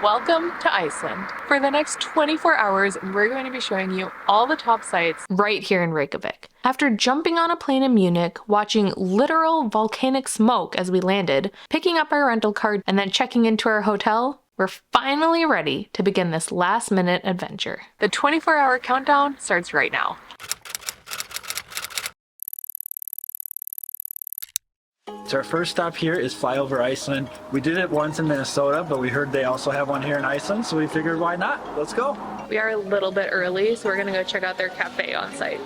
Welcome to Iceland. For the next 24 hours, we're going to be showing you all the top sites right here in Reykjavik. After jumping on a plane in Munich, watching literal volcanic smoke as we landed, picking up our rental car, and then checking into our hotel, we're finally ready to begin this last-minute adventure. The 24-hour countdown starts right now. So our first stop here is FlyOver Iceland. We did it once in Minnesota, but we heard they also have one here in Iceland, so we figured why not? Let's go. We are a little bit early, so we're gonna go check out their cafe on site.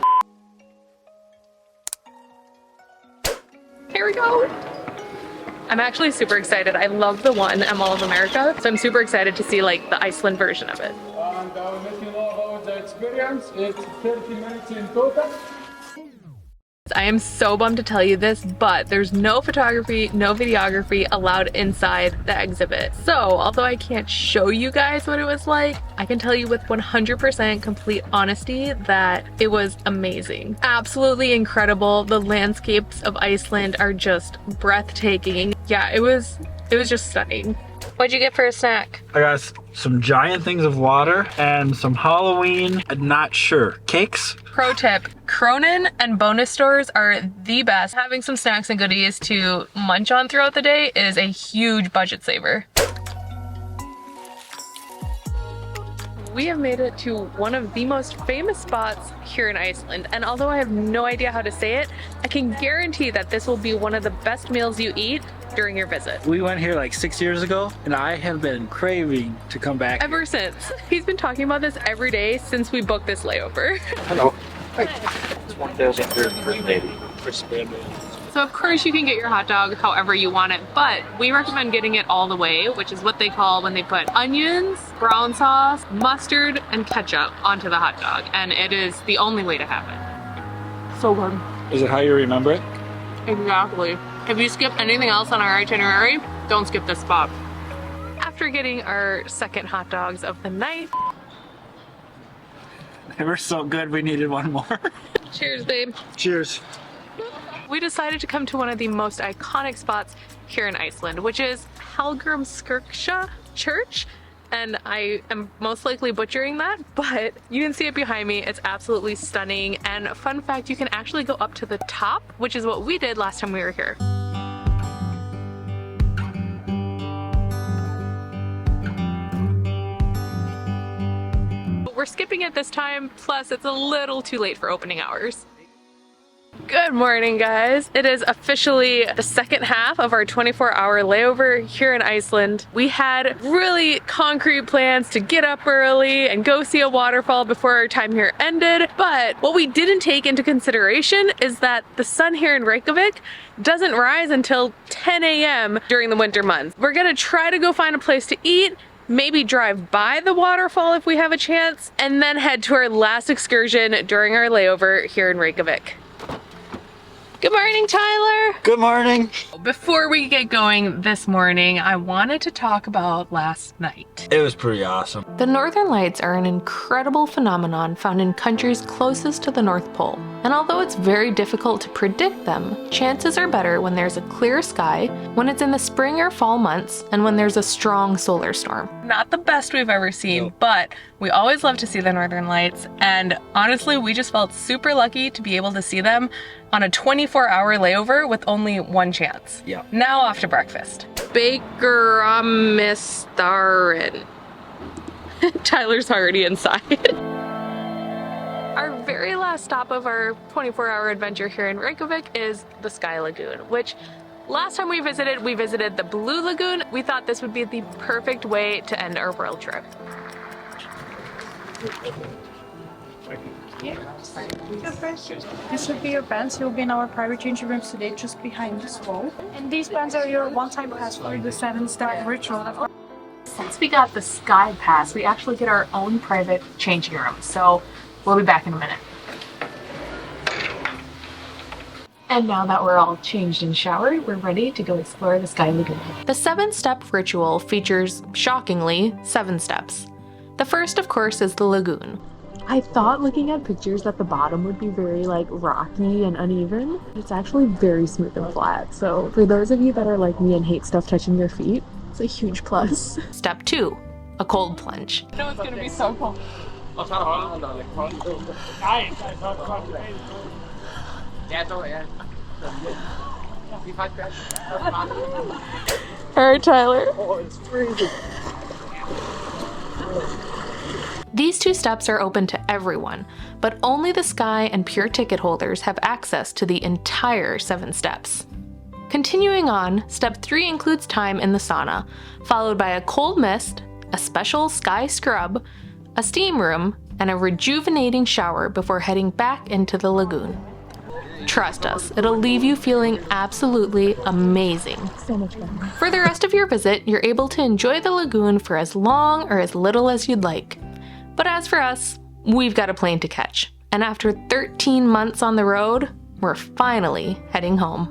Here we go. I'm actually super excited. I love the one at Mall of America, so I'm super excited to see like the Iceland version of it. And I will let you know about the experience. It's 30 minutes in total. I am so bummed to tell you this, but there's no photography, no videography allowed inside the exhibit. So, although I can't show you guys what it was like, I can tell you with 100% complete honesty that it was amazing. Absolutely incredible. The landscapes of Iceland are just breathtaking. Yeah, it was just stunning. What'd you get for a snack? I got some giant things of water and some Halloween, I'm not sure, cakes? Pro tip, Cronin and bonus stores are the best. Having some snacks and goodies to munch on throughout the day is a huge budget saver. We have made it to one of the most famous spots here in Iceland, and although I have no idea how to say it, I can guarantee that this will be one of the best meals you eat during your visit. We went here like 6 years ago, and I have been craving to come back Ever since. He's been talking about this every day since we booked this layover. Hello. It's 1,380 for spam. So of course you can get your hot dog however you want it, but we recommend getting it all the way, which is what they call when they put onions, brown sauce, mustard, and ketchup onto the hot dog, and it is the only way to have it. So good. Is it how you remember it? Exactly. If you skip anything else on our itinerary, don't skip this spot. After getting our second hot dogs of the night, They were so good we needed one more. cheers babe. Cheers. We decided to come to one of the most iconic spots here in Iceland, which is Hallgrimskirkja Church. And I am most likely butchering that, but you can see it behind me. It's absolutely stunning. And fun fact, you can actually go up to the top, which is what we did last time we were here. But we're skipping it this time, plus it's a little too late for opening hours. Good morning, guys. It is officially the second half of our 24-hour layover here in Iceland. We had really concrete plans to get up early and go see a waterfall before our time here ended, but what we didn't take into consideration is that the sun here in Reykjavik doesn't rise until 10 a.m. during the winter months. We're gonna try to go find a place to eat, maybe drive by the waterfall if we have a chance, and then head to our last excursion during our layover here in Reykjavik. Good morning, Tyler. Good morning. Before we get going this morning, I wanted to talk about last night. It was pretty awesome. The Northern Lights are an incredible phenomenon found in countries closest to the North Pole. And although it's very difficult to predict them, chances are better when there's a clear sky, when it's in the spring or fall months, and when there's a strong solar storm. Not the best we've ever seen, but we always love to see the Northern Lights, and honestly, we just felt super lucky to be able to see them on a 24-hour layover with only one chance. Yeah. Now off to breakfast. Bakeramistarinn. Tyler's already inside. Our very last stop of our 24-hour adventure here in Reykjavik is the SkyLagoon, which last time we visited the Blue Lagoon. We thought this would be the perfect way to end our world trip. This would be your bands. You'll be in our private changing rooms today, just behind this wall. And these bands are your one-time pass for the 7-step ritual. Since we got the Sky Pass, we actually get our own private changing room, so we'll be back in a minute. And now that we're all changed and showered, we're ready to go explore the SkyLagoon. The 7-step ritual features, shockingly, 7 steps. The first, of course, is the lagoon. I thought looking at pictures that the bottom would be very like rocky and uneven. It's actually very smooth and flat. So for those of you that are like me and hate stuff touching your feet, it's a huge plus. Step 2, a cold plunge. I know it's gonna be so cold. Alright, Tyler. Oh, it's freezing. These 2 steps are open to everyone, but only the Sky and Pure ticket holders have access to the entire 7 steps. Continuing on, step 3 includes time in the sauna, followed by a cold mist, a special Sky scrub, a steam room, and a rejuvenating shower before heading back into the lagoon. Trust us, it'll leave you feeling absolutely amazing. So much fun. For the rest of your visit, you're able to enjoy the lagoon for as long or as little as you'd like. But as for us, we've got a plane to catch, and after 13 months on the road, we're finally heading home.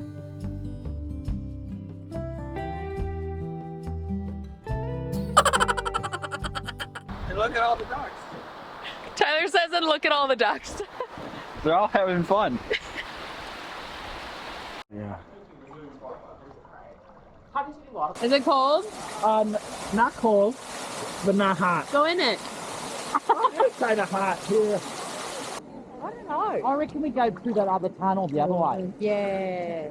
And look at all the ducks. Tyler says, and look at all the ducks. They're all having fun. Yeah. Is it cold? Not cold, but not hot. Go in it. It's kind of hot here. I don't know. I reckon we go through that other tunnel the other way. Yeah.